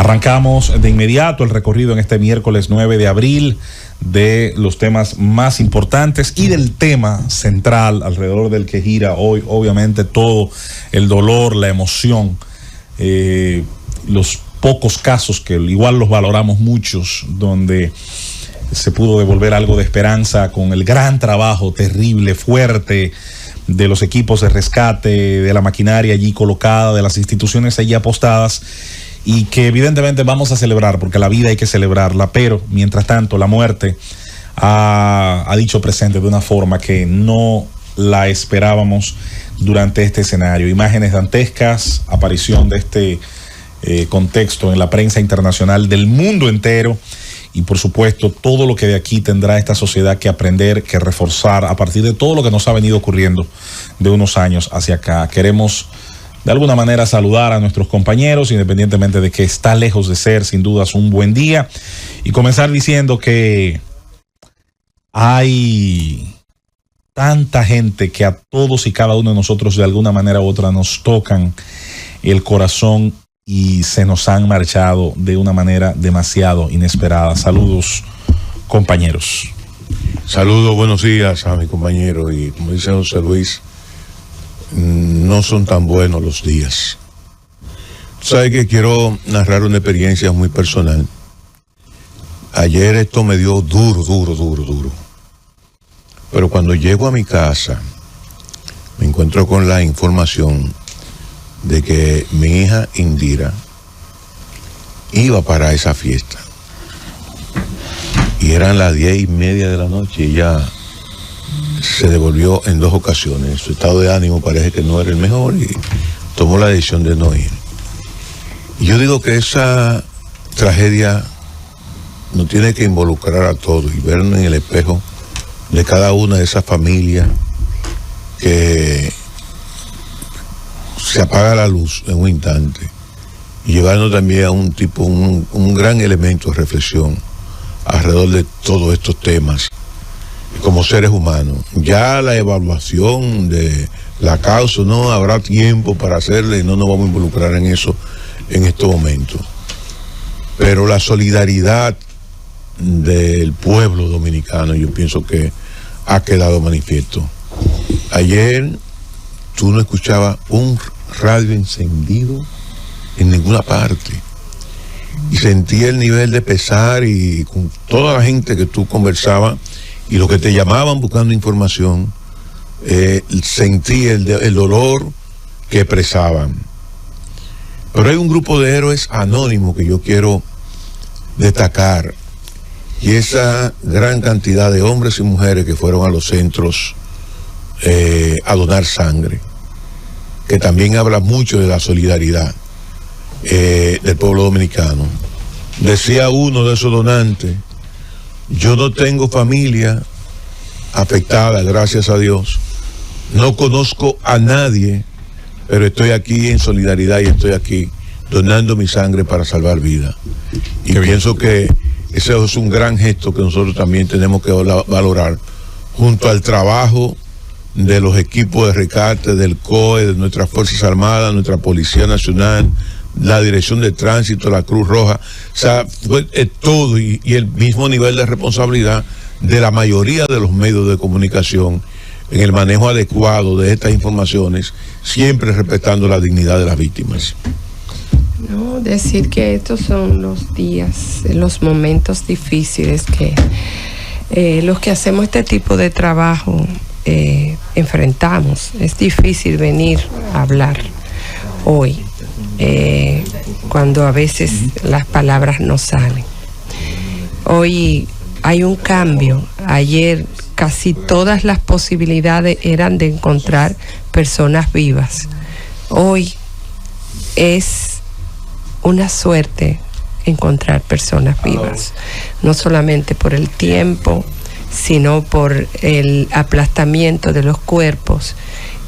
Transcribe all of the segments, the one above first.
Arrancamos de inmediato el recorrido en este miércoles 9 de abril de los temas más importantes y del tema central alrededor del que gira hoy, obviamente, todo el dolor, la emoción, los pocos casos que igual los valoramos muchos, donde se pudo devolver algo de esperanza con el gran trabajo terrible, fuerte de los equipos de rescate, de la maquinaria allí colocada, de las instituciones allí apostadas, y que evidentemente vamos a celebrar, porque la vida hay que celebrarla, pero mientras tanto la muerte ha dicho presente de una forma que no la esperábamos durante este escenario. Imágenes dantescas, aparición de este contexto en la prensa internacional del mundo entero, y por supuesto todo lo que de aquí tendrá esta sociedad que aprender, que reforzar a partir de todo lo que nos ha venido ocurriendo de unos años hacia acá. Queremos de alguna manera saludar a nuestros compañeros, independientemente de que está lejos de ser sin dudas un buen día, y comenzar diciendo que hay tanta gente que a todos y cada uno de nosotros de alguna manera u otra nos tocan el corazón y se nos han marchado de una manera demasiado inesperada. Saludos, compañeros. Saludos, buenos días a mi compañero, y como dice José Luis, no son tan buenos los días. Sabes que quiero narrar una experiencia muy personal. Ayer esto me dio duro. Pero cuando llego a mi casa, me encuentro con la información de que mi hija Indira iba para esa fiesta. Y eran las 10:30 de la noche y ella se devolvió en 2 ocasiones. Su estado de ánimo parece que no era el mejor y tomó la decisión de no ir. Y yo digo que esa tragedia nos tiene que involucrar a todos y vernos en el espejo de cada una de esas familias que se apaga la luz en un instante, y llevarnos también a un gran elemento de reflexión alrededor de todos estos temas como seres humanos. Ya la evaluación de la causa no habrá tiempo para hacerla y no nos vamos a involucrar en eso en estos momentos. Pero la solidaridad del pueblo dominicano, yo pienso que ha quedado manifiesto. Ayer tú no escuchabas un radio encendido en ninguna parte, y sentí el nivel de pesar, y con toda la gente que tú conversabas y los que te llamaban buscando información, sentí el dolor que expresaban. Pero hay un grupo de héroes anónimos que yo quiero destacar, y esa gran cantidad de hombres y mujeres que fueron a los centros a donar sangre, que también habla mucho de la solidaridad del pueblo dominicano. Decía uno de esos donantes: yo no tengo familia afectada, gracias a Dios, no conozco a nadie, pero estoy aquí en solidaridad y estoy aquí donando mi sangre para salvar vidas. Y pienso que ese es un gran gesto que nosotros también tenemos que valorar, junto al trabajo de los equipos de rescate, del COE, de nuestras Fuerzas Armadas, nuestra Policía Nacional, la Dirección de Tránsito, la Cruz Roja. O sea, todo, y el mismo nivel de responsabilidad de la mayoría de los medios de comunicación en el manejo adecuado de estas informaciones, siempre respetando la dignidad de las víctimas. No, decir que estos son los días, los momentos difíciles que los que hacemos este tipo de trabajo enfrentamos. Es difícil venir a hablar hoy, cuando a veces las palabras no salen. Hoy hay un cambio. Ayer casi todas las posibilidades eran de encontrar personas vivas. Hoy es una suerte encontrar personas vivas, no solamente por el tiempo, sino por el aplastamiento de los cuerpos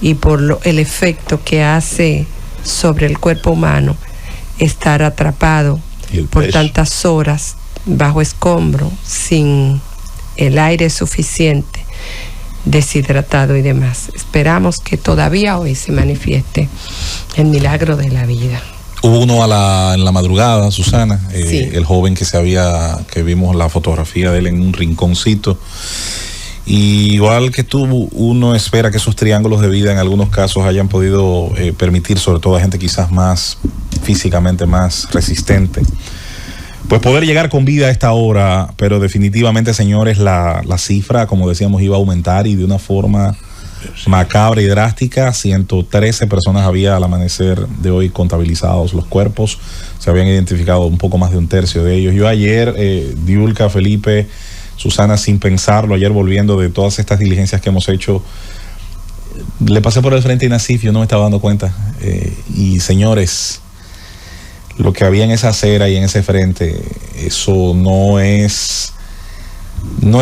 y por el efecto que hace sobre el cuerpo humano estar atrapado por tantas horas bajo escombro, sin el aire suficiente, deshidratado y demás. Esperamos que todavía hoy se manifieste el milagro de la vida. Hubo uno en la madrugada, Susana, Sí. el joven que vimos la fotografía de él en un rinconcito. Y igual que tú, uno espera que esos triángulos de vida en algunos casos hayan podido permitir, sobre todo a gente quizás más físicamente más resistente, pues poder llegar con vida a esta hora. Pero definitivamente, señores, la cifra, como decíamos, iba a aumentar, y de una forma macabra y drástica. 113 personas había al amanecer de hoy contabilizados. Los cuerpos se habían identificado un poco más de un tercio de ellos. Yo ayer, Diulca, Felipe, Susana, sin pensarlo, ayer volviendo de todas estas diligencias que hemos hecho, le pasé por el frente a Inacif, yo no me estaba dando cuenta. Y señores, lo que había en esa acera y en ese frente, eso no es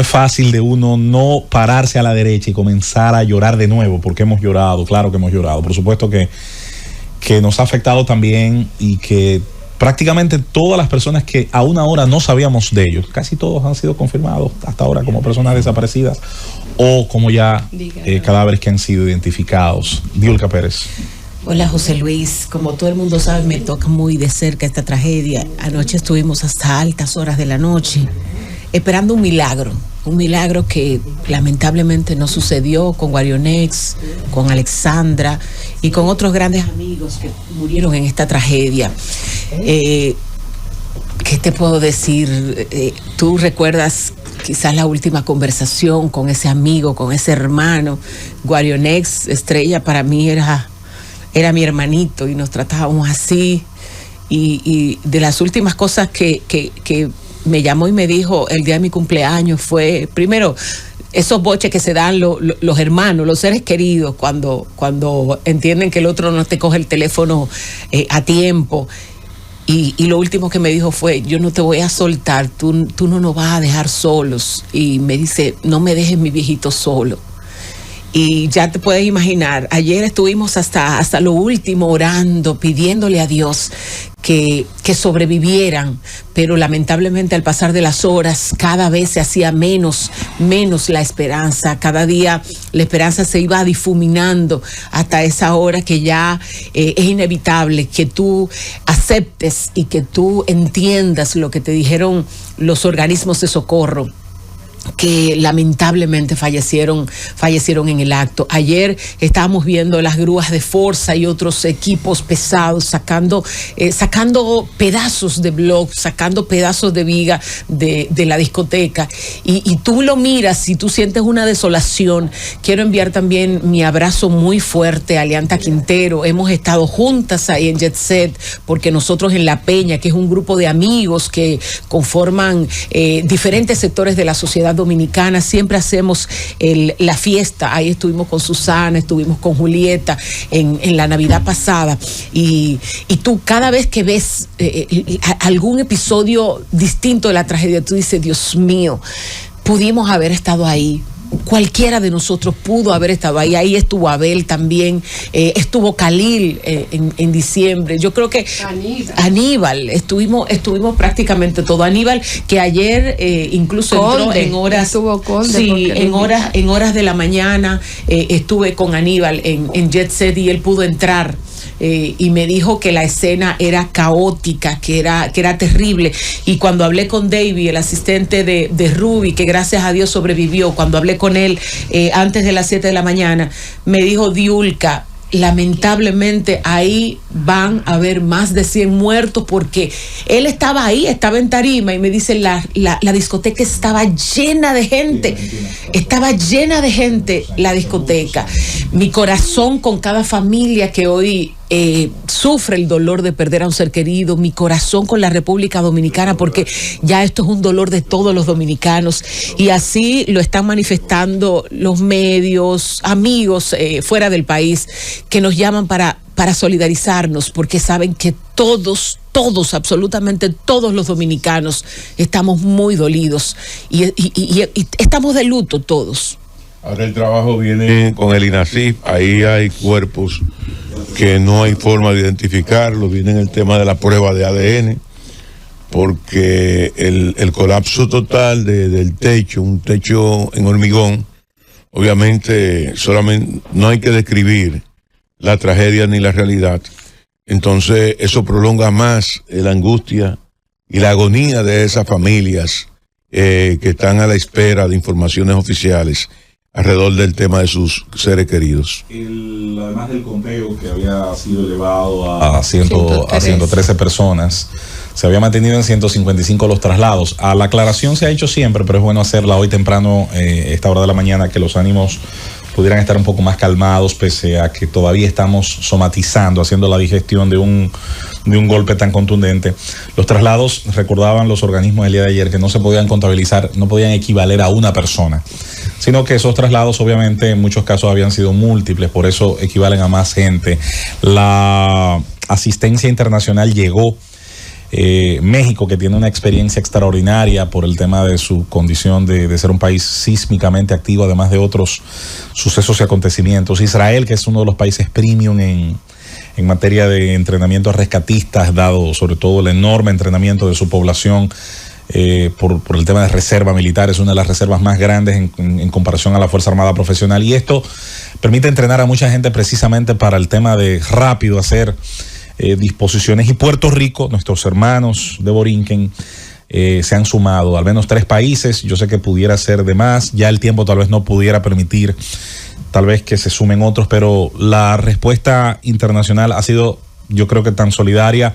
fácil de uno no pararse a la derecha y comenzar a llorar de nuevo, porque hemos llorado, claro que hemos llorado. Por supuesto que nos ha afectado también, y que prácticamente todas las personas que aún ahora no sabíamos de ellos, casi todos han sido confirmados hasta ahora como personas desaparecidas o como ya cadáveres que han sido identificados. Diulca Pérez. Hola, José Luis. Como todo el mundo sabe, me toca muy de cerca esta tragedia. Anoche estuvimos hasta altas horas de la noche esperando un milagro que lamentablemente no sucedió con Guarionex, con Alexandra y con otros grandes amigos que murieron en esta tragedia. ¿Qué te puedo decir? Tú recuerdas quizás la última conversación con ese amigo, con ese hermano. Guarionex, Estrella, para mí era mi hermanito, y nos tratábamos así. Y de las últimas cosas que me llamó y me dijo el día de mi cumpleaños fue, primero, esos boches que se dan los hermanos, los seres queridos, cuando entienden que el otro no te coge el teléfono a tiempo. Y lo último que me dijo fue: yo no te voy a soltar, tú no nos vas a dejar solos. Y me dice: no me dejes mi viejito solo. Y ya te puedes imaginar, ayer estuvimos hasta lo último orando, pidiéndole a Dios que sobrevivieran, pero lamentablemente al pasar de las horas cada vez se hacía menos la esperanza. Cada día la esperanza se iba difuminando hasta esa hora que ya es inevitable que tú aceptes y que tú entiendas lo que te dijeron los organismos de socorro, que lamentablemente fallecieron en el acto. Ayer estábamos viendo las grúas de Forza y otros equipos pesados sacando pedazos de bloques, sacando pedazos de viga de la discoteca, y tú lo miras y tú sientes una desolación. Quiero enviar también mi abrazo muy fuerte a Leanta Quintero. Hemos estado juntas ahí en Jet Set, porque nosotros en La Peña, que es un grupo de amigos que conforman diferentes sectores de la sociedad dominicana, siempre hacemos la fiesta. Ahí estuvimos con Susana, estuvimos con Julieta en la Navidad pasada, y tú cada vez que ves algún episodio distinto de la tragedia, tú dices: Dios mío, pudimos haber estado ahí. Cualquiera de nosotros pudo haber estado ahí. Ahí estuvo Abel también, estuvo Khalil en diciembre. Yo creo que Aníbal, estuvimos prácticamente todo. Aníbal, que ayer incluso Conde, entró en horas, estuvo Conde, sí, en horas de la mañana. Estuve con Aníbal en Jet Set, y él pudo entrar. Y me dijo que la escena era caótica, que era terrible. Y cuando hablé con David, el asistente de Ruby, que gracias a Dios sobrevivió, cuando hablé con él antes de las 7 de la mañana, me dijo: Diulca, lamentablemente ahí van a haber más de 100 muertos, porque él estaba ahí, estaba en tarima, y me dice: la discoteca estaba llena de gente, la discoteca. Mi corazón con cada familia que hoy sufre el dolor de perder a un ser querido, mi corazón con la República Dominicana, porque ya esto es un dolor de todos los dominicanos, y así lo están manifestando los medios, amigos fuera del país, que nos llaman para solidarizarnos, porque saben que todos, absolutamente todos los dominicanos estamos muy dolidos, y estamos de luto todos. Ahora el trabajo viene con el INASIF. Ahí hay cuerpos que no hay forma de identificarlos. Viene el tema de la prueba de ADN, porque el colapso total del techo, un techo en hormigón, obviamente solamente no hay que describir la tragedia ni la realidad. entonces eso prolonga más la angustia y la agonía de esas familias que están a la espera de informaciones oficiales alrededor del tema de sus seres queridos. Además del conteo que había sido elevado a 113 personas, se había mantenido en 155 los traslados. A la aclaración se ha hecho siempre, pero es bueno hacerla hoy temprano, esta hora de la mañana, que los ánimos pudieran estar un poco más calmados, pese a que todavía estamos somatizando, haciendo la digestión de un golpe tan contundente. Los traslados, recordaban los organismos el día de ayer, que no se podían contabilizar, no podían equivaler a una persona, sino que esos traslados obviamente en muchos casos habían sido múltiples, por eso equivalen a más gente. La asistencia internacional llegó. México, que tiene una experiencia extraordinaria por el tema de su condición de ser un país sísmicamente activo, además de otros sucesos y acontecimientos. Israel, que es uno de los países premium en materia de entrenamiento a rescatistas, dado sobre todo el enorme entrenamiento de su población por el tema de reserva militar. Es una de las reservas más grandes en comparación a la Fuerza Armada profesional, y esto permite entrenar a mucha gente precisamente para el tema de rápido hacer disposiciones. Y Puerto Rico, nuestros hermanos de Borinquen, se han sumado al menos 3 países. Yo sé que pudiera ser de más, ya el tiempo tal vez no pudiera permitir tal vez que se sumen otros, pero la respuesta internacional ha sido, yo creo que tan solidaria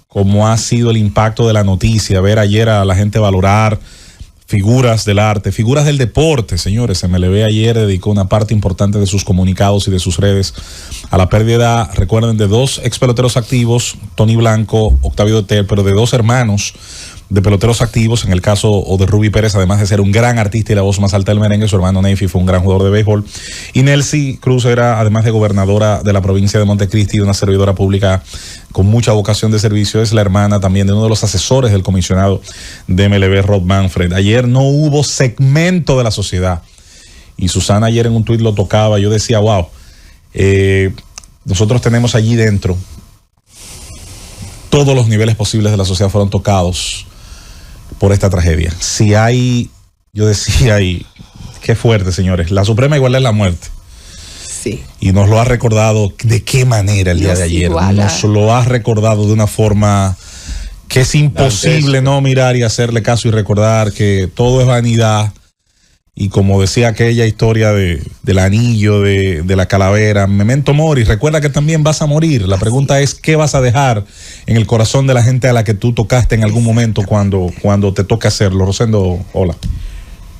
como ha sido el impacto de la noticia. Ver ayer a la gente valorar figuras del arte, figuras del deporte, señores. MLB ayer dedicó una parte importante de sus comunicados y de sus redes a la pérdida, recuerden, de 2 ex peloteros activos, Tony Blanco, Octavio Dotel, pero de 2 hermanos de peloteros activos, en el caso de Rubí Pérez, además de ser un gran artista y la voz más alta del merengue, su hermano Neyfi fue un gran jugador de béisbol, y Nelcy Cruz era, además de gobernadora de la provincia de Montecristi y una servidora pública con mucha vocación de servicio, es la hermana también de uno de los asesores del comisionado de MLB, Rob Manfred. Ayer no hubo segmento de la sociedad, y Susana ayer en un tuit lo tocaba. Yo decía, wow, nosotros tenemos allí dentro todos los niveles posibles de la sociedad fueron tocados por esta tragedia. Si hay, yo decía, y qué fuerte, señores, la suprema igualdad es la muerte. Sí. Y nos lo ha recordado de qué manera el día de ayer. Nos lo ha recordado de una forma que es imposible no mirar y hacerle caso y recordar que todo es vanidad. Y como decía aquella historia del anillo, de la calavera, memento mori, recuerda que también vas a morir. La pregunta es, ¿qué vas a dejar en el corazón de la gente a la que tú tocaste en algún momento cuando te toque hacerlo? Rosendo, hola.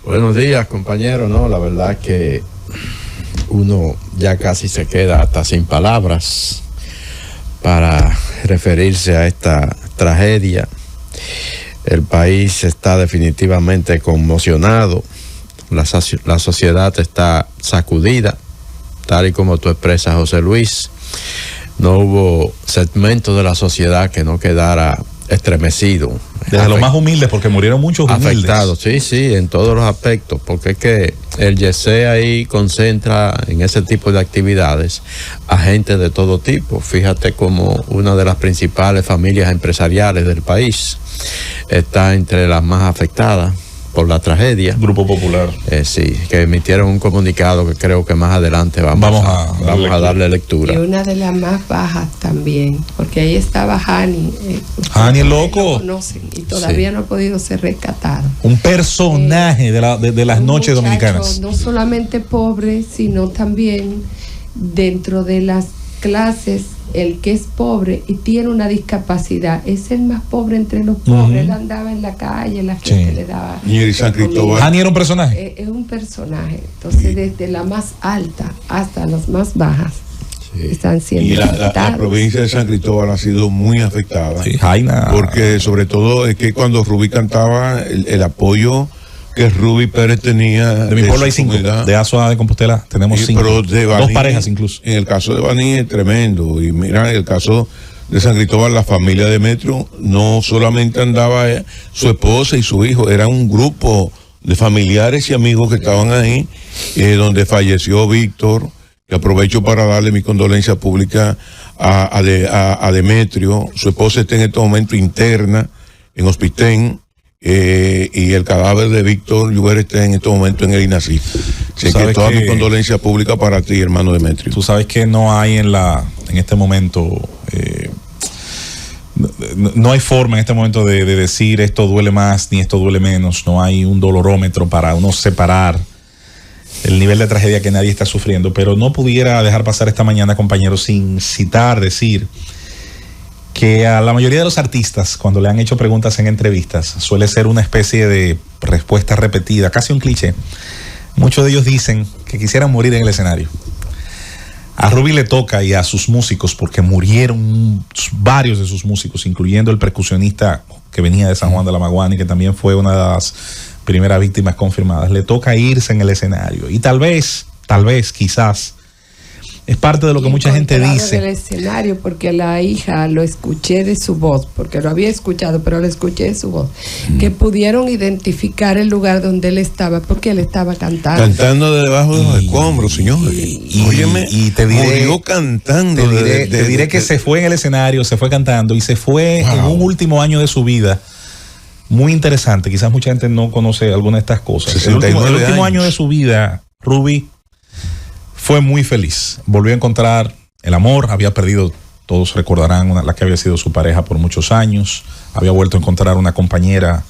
Buenos días, compañero. No, la verdad que uno ya casi se queda hasta sin palabras para referirse a esta tragedia. El país está definitivamente conmocionado. La sociedad está sacudida, tal y como tú expresas, José Luis. No hubo segmento de la sociedad que no quedara estremecido. Desde los más humildes, porque murieron muchos humildes. Afectados, sí, en todos los aspectos, porque es que el YESE ahí concentra en ese tipo de actividades a gente de todo tipo. Fíjate como una de las principales familias empresariales del país está entre las más afectadas por la tragedia. Grupo Popular. Sí, que emitieron un comunicado que creo que más adelante vamos a darle lectura. Y una de las más bajas también, porque ahí estaba Hani. Hani el loco. Lo conocen y todavía no ha podido ser rescatado. Un personaje de las noches dominicanas. No solamente pobre, sino también dentro de las clases, el que es pobre y tiene una discapacidad es el más pobre entre los pobres. Él andaba en la calle, la gente le daba. Y San Cristóbal. Hani era un personaje. Es un personaje. Entonces, desde la más alta hasta las más bajas, están siendo. Y la provincia de San Cristóbal ha sido muy afectada. Sí, Jaina. Porque, sobre todo, es que cuando Rubí cantaba, el apoyo que Rubí Pérez tenía. De mi pueblo hay 5. De Azua de Compostela tenemos 5. Pero de Baní, 2 parejas incluso. En el caso de Baní es tremendo. Y mira, en el caso de San Cristóbal, la familia de Metro, no solamente andaba su esposa y su hijo, era un grupo de familiares y amigos que estaban ahí, donde falleció Víctor, que aprovecho para darle mi condolencia pública a Demetrio. Su esposa está en este momento interna en Hospitén. Y el cadáver de Víctor Lluver está en este momento en el INACI. Así que toda mi condolencia pública para ti, hermano Demetrio. Tú sabes que no hay en este momento No hay forma en este momento de decir esto duele más ni esto duele menos. No hay un dolorómetro para uno separar el nivel de tragedia que nadie está sufriendo, pero no pudiera dejar pasar esta mañana, compañeros, sin decir que a la mayoría de los artistas, cuando le han hecho preguntas en entrevistas, suele ser una especie de respuesta repetida, casi un cliché. Muchos de ellos dicen que quisieran morir en el escenario. A Rubí le toca, y a sus músicos, porque murieron varios de sus músicos, incluyendo el percusionista que venía de San Juan de la Maguana y que también fue una de las primeras víctimas confirmadas. Le toca irse en el escenario. Y tal vez, quizás, es parte de lo que mucha gente dice. En el escenario, porque la hija lo escuché de su voz, porque lo había escuchado, pero lo escuché de su voz, que pudieron identificar el lugar donde él estaba, porque él estaba cantando. Cantando de debajo de los escombros, señores. Y te diré, murió cantando. Te diré que se fue en el escenario, se fue cantando y se fue en un último año de su vida. Muy interesante, quizás mucha gente no conoce alguna de estas cosas. El último año de su vida, Rubí fue muy feliz. Volvió a encontrar el amor, había perdido, todos recordarán, la que había sido su pareja por muchos años. Había vuelto a encontrar una compañera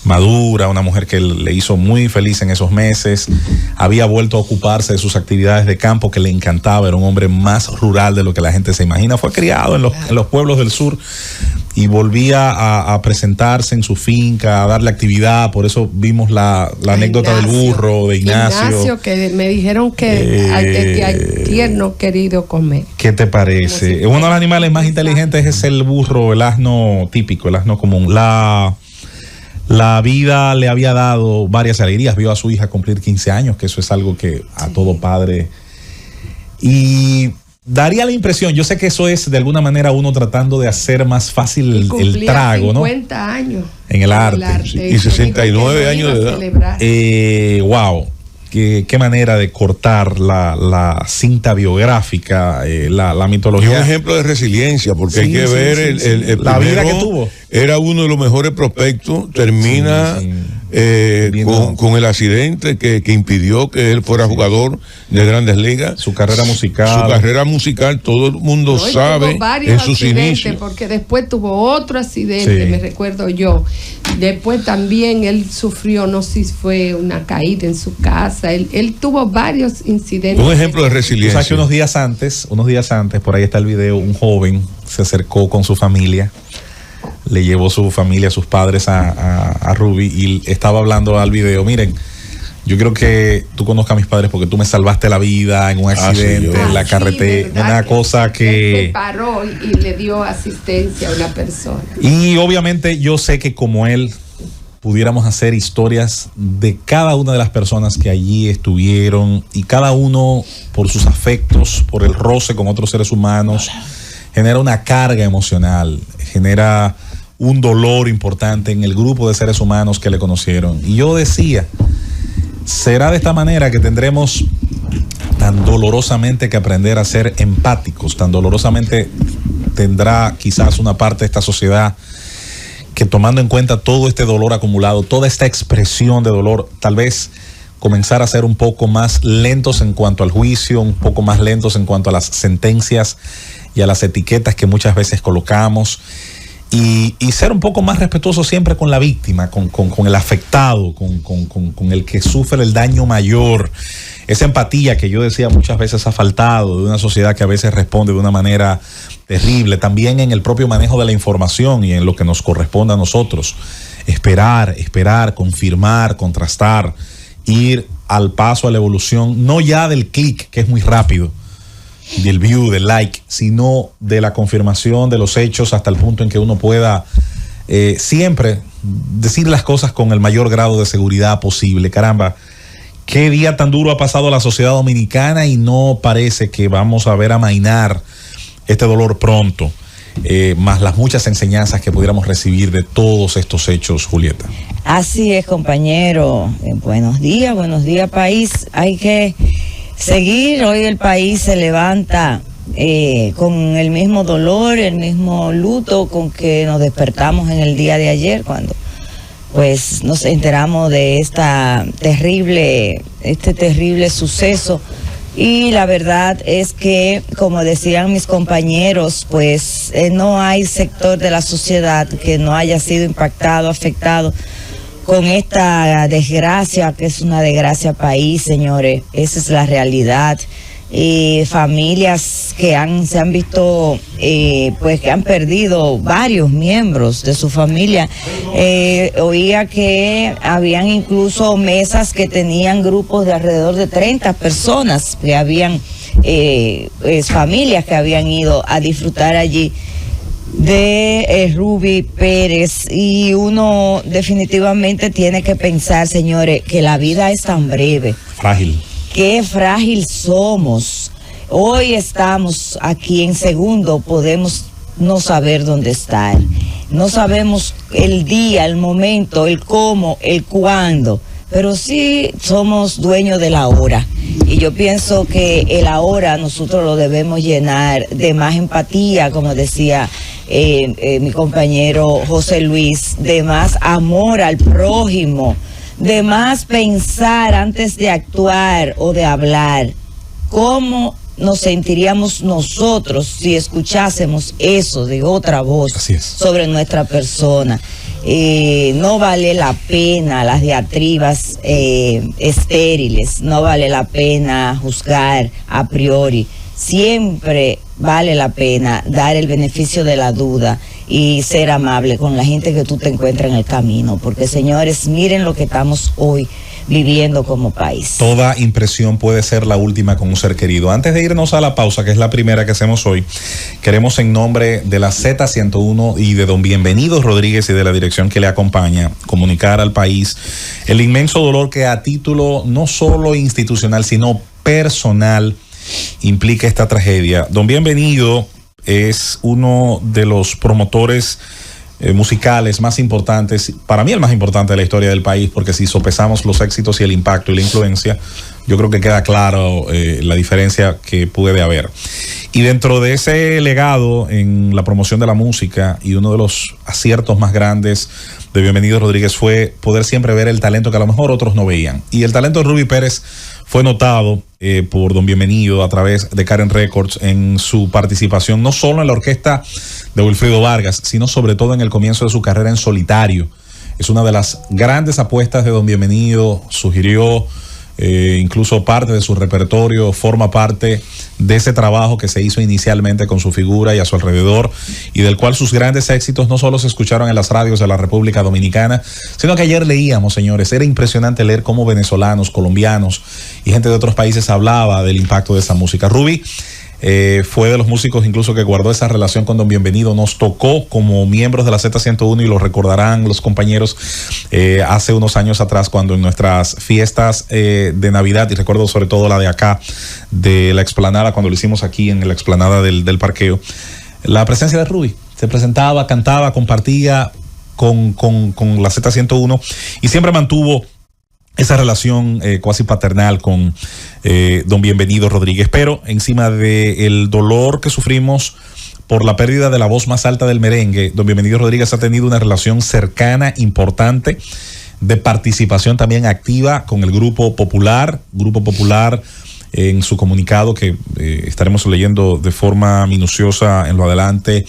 madura, una mujer que le hizo muy feliz en esos meses. Había vuelto a ocuparse de sus actividades de campo, que le encantaba. Era un hombre más rural de lo que la gente se imagina. Fue criado en los pueblos del sur y volvía a presentarse en su finca, a darle actividad. Por eso vimos la anécdota del burro de Ignacio, que me dijeron que ayer no querido comer. ¿Qué te parece? Uno de los animales más inteligentes es el burro, el asno típico, el asno común. La vida le había dado varias alegrías. Vio a su hija cumplir 15 años, que eso es algo que a todo padre. Y daría la impresión, yo sé que eso es de alguna manera uno tratando de hacer más fácil el trago, 50 ¿no? años en el arte. Y 69 años de edad. Wow. Qué manera de cortar la cinta biográfica, la mitología. Es un ejemplo de resiliencia, porque hay que ver la vida que tuvo. Era uno de los mejores prospectos, termina con el accidente que impidió que él fuera jugador de Grandes Ligas. Su carrera musical, todo el mundo sabe en sus inicios. Porque después tuvo otro accidente, me recuerdo yo. Después también él sufrió, no sé si fue una caída en su casa. Él tuvo varios incidentes. Un ejemplo de resiliencia. O sea que unos días antes, por ahí está el video, un joven se acercó con su familia, le llevó su familia, sus padres a Rubí, y estaba hablando al video: miren, yo quiero que tú conozcas a mis padres porque tú me salvaste la vida en un accidente en la carretera. Una cosa que se paró y le dio asistencia a una persona. Y obviamente yo sé que como él pudiéramos hacer historias de cada una de las personas que allí estuvieron, y cada uno por sus afectos, por el roce con otros seres humanos, genera una carga emocional, genera un dolor importante en el grupo de seres humanos que le conocieron. Y yo decía, será de esta manera que tendremos tan dolorosamente que aprender a ser empáticos, tan dolorosamente tendrá quizás una parte de esta sociedad que, tomando en cuenta todo este dolor acumulado, toda esta expresión de dolor, tal vez comenzar a ser un poco más lentos en cuanto al juicio, un poco más lentos en cuanto a las sentencias y a las etiquetas que muchas veces colocamos, y ser un poco más respetuosos siempre con la víctima, con el afectado, con el que sufre el daño mayor. Esa empatía que yo decía muchas veces ha faltado de una sociedad que a veces responde de una manera terrible. También en el propio manejo de la información y en lo que nos corresponde a nosotros. Esperar, confirmar, contrastar, ir al paso, a la evolución, no ya del clic, que es muy rápido, del view, del like, sino de la confirmación de los hechos hasta el punto en que uno pueda siempre decir las cosas con el mayor grado de seguridad posible. Caramba, qué día tan duro ha pasado la sociedad dominicana, y no parece que vamos a ver amainar este dolor pronto, más las muchas enseñanzas que pudiéramos recibir de todos estos hechos, Julieta. Así es, compañero. Buenos días país. Hay que seguir. Hoy el país se levanta con el mismo dolor, el mismo luto con que nos despertamos en el día de ayer, cuando pues nos enteramos de este terrible suceso, Y la verdad es que, como decían mis compañeros, pues no hay sector de la sociedad que no haya sido impactado, afectado con esta desgracia, que es una desgracia país, señores. Esa es la realidad. Familias que se han visto, pues que han perdido varios miembros de su familia. Oía que habían incluso mesas que tenían grupos de alrededor de 30 personas, que habían familias que habían ido a disfrutar allí de Ruby Pérez. Y uno definitivamente tiene que pensar, señores, que la vida es tan breve. Frágil. Qué frágil somos. Hoy estamos aquí en segundo, podemos no saber dónde estar. No sabemos el día, el momento, el cómo, el cuándo, pero sí somos dueños de la hora. Y yo pienso que el ahora nosotros lo debemos llenar de más empatía, como decía mi compañero José Luis, de más amor al prójimo, de más pensar antes de actuar o de hablar. ¿Cómo nos sentiríamos nosotros si escuchásemos eso de otra voz sobre nuestra persona? No vale la pena las diatribas estériles, no vale la pena juzgar a priori. Siempre vale la pena dar el beneficio de la duda y ser amable con la gente que tú te encuentras en el camino, porque señores, miren lo que estamos hoy viviendo como país. Toda impresión puede ser la última con un ser querido. Antes de irnos a la pausa, que es la primera que hacemos hoy, queremos en nombre de la Z101 y de don Bienvenido Rodríguez y de la dirección que le acompaña, comunicar al país el inmenso dolor que a título no solo institucional, sino personal implica esta tragedia. Don Bienvenido es uno de los promotores musicales más importantes, para mí el más importante de la historia del país, porque si sopesamos los éxitos y el impacto y la influencia, yo creo que queda claro la diferencia que puede haber. Y dentro de ese legado en la promoción de la música, y uno de los aciertos más grandes de Bienvenido Rodríguez fue poder siempre ver el talento que a lo mejor otros no veían. Y el talento de Ruby Pérez fue notado por don Bienvenido a través de Karen Records en su participación no solo en la orquesta de Wilfrido Vargas, sino sobre todo en el comienzo de su carrera en solitario. Es una de las grandes apuestas de don Bienvenido, sugirió incluso parte de su repertorio, forma parte de ese trabajo que se hizo inicialmente con su figura y a su alrededor, y del cual sus grandes éxitos no solo se escucharon en las radios de la República Dominicana, sino que ayer leíamos, señores, era impresionante leer cómo venezolanos, colombianos y gente de otros países hablaba del impacto de esa música. Ruby fue de los músicos incluso que guardó esa relación con don Bienvenido, nos tocó como miembros de la Z101 y lo recordarán los compañeros hace unos años atrás cuando en nuestras fiestas de Navidad, y recuerdo sobre todo la de acá, de la explanada, cuando lo hicimos aquí en la explanada del parqueo, la presencia de Ruby, se presentaba, cantaba, compartía con la Z101 y siempre mantuvo esa relación cuasi paternal con don Bienvenido Rodríguez. Pero encima del dolor que sufrimos por la pérdida de la voz más alta del merengue, don Bienvenido Rodríguez ha tenido una relación cercana, importante, de participación también activa con el Grupo Popular. Grupo Popular, en su comunicado que estaremos leyendo de forma minuciosa en lo adelante,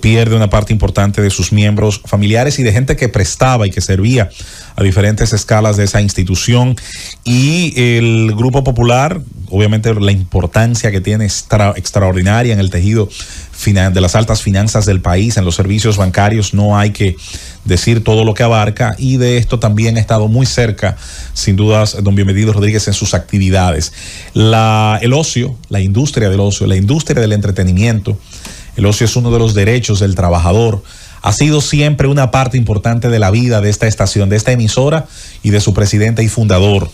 pierde una parte importante de sus miembros familiares y de gente que prestaba y que servía a diferentes escalas de esa institución. Y el Grupo Popular, obviamente la importancia que tiene extraordinaria en el tejido de las altas finanzas del país, en los servicios bancarios, no hay que decir todo lo que abarca, y de esto también ha estado muy cerca, sin dudas, don Bienvenido Rodríguez en sus actividades. El ocio, la industria del ocio, la industria del entretenimiento, el ocio es uno de los derechos del trabajador, ha sido siempre una parte importante de la vida de esta estación, de esta emisora y de su presidente y fundador.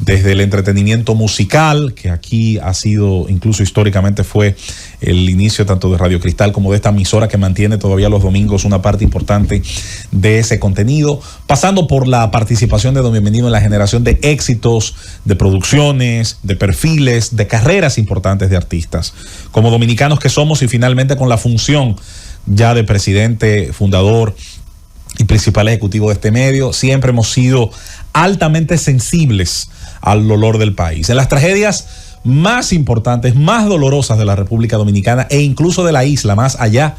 Desde el entretenimiento musical, que aquí ha sido, incluso históricamente fue el inicio tanto de Radio Cristal como de esta emisora que mantiene todavía los domingos una parte importante de ese contenido, pasando por la participación de don Bienvenido en la generación de éxitos, de producciones, de perfiles, de carreras importantes de artistas. Como dominicanos que somos, y finalmente con la función ya de presidente, fundador y principal ejecutivo de este medio, siempre hemos sido altamente sensibles al dolor del país. En las tragedias más importantes, más dolorosas de la República Dominicana e incluso de la isla, más allá.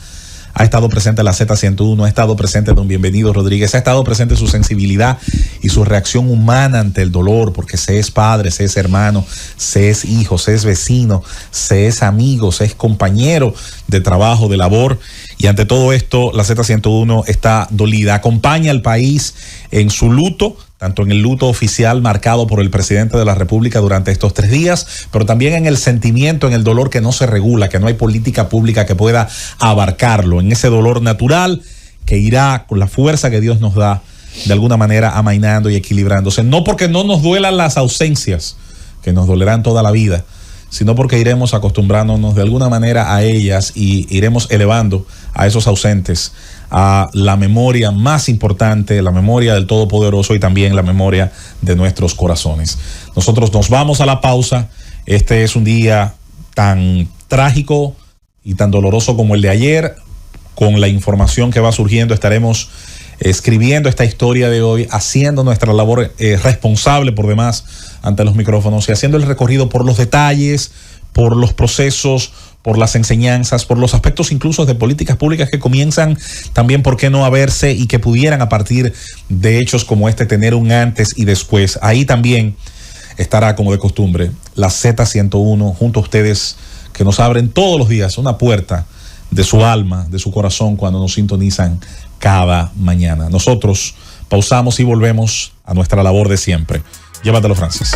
Ha estado presente la Z101, ha estado presente don Bienvenido Rodríguez, ha estado presente su sensibilidad y su reacción humana ante el dolor, porque se es padre, se es hermano, se es hijo, se es vecino, se es amigo, se es compañero de trabajo, de labor. Y ante todo esto, la Z101 está dolida, acompaña al país en su luto, tanto en el luto oficial marcado por el presidente de la República durante estos 3 días, pero también en el sentimiento, en el dolor que no se regula, que no hay política pública que pueda abarcarlo, en ese dolor natural que irá con la fuerza que Dios nos da, de alguna manera amainando y equilibrándose. No porque no nos duelan las ausencias, que nos dolerán toda la vida, sino porque iremos acostumbrándonos de alguna manera a ellas y iremos elevando a esos ausentes a la memoria más importante, la memoria del Todopoderoso y también la memoria de nuestros corazones. Nosotros nos vamos a la pausa. Este es un día tan trágico y tan doloroso como el de ayer. Con la información que va surgiendo estaremos escribiendo esta historia de hoy, haciendo nuestra labor responsable por demás ante los micrófonos y haciendo el recorrido por los detalles, por los procesos, por las enseñanzas, por los aspectos incluso de políticas públicas que comienzan también, ¿por qué no?, a verse y que pudieran a partir de hechos como este tener un antes y después. Ahí también estará, como de costumbre, la Z101 junto a ustedes, que nos abren todos los días una puerta de su alma, de su corazón, cuando nos sintonizan cada mañana. Nosotros pausamos y volvemos a nuestra labor de siempre. Llévatelo, Francis.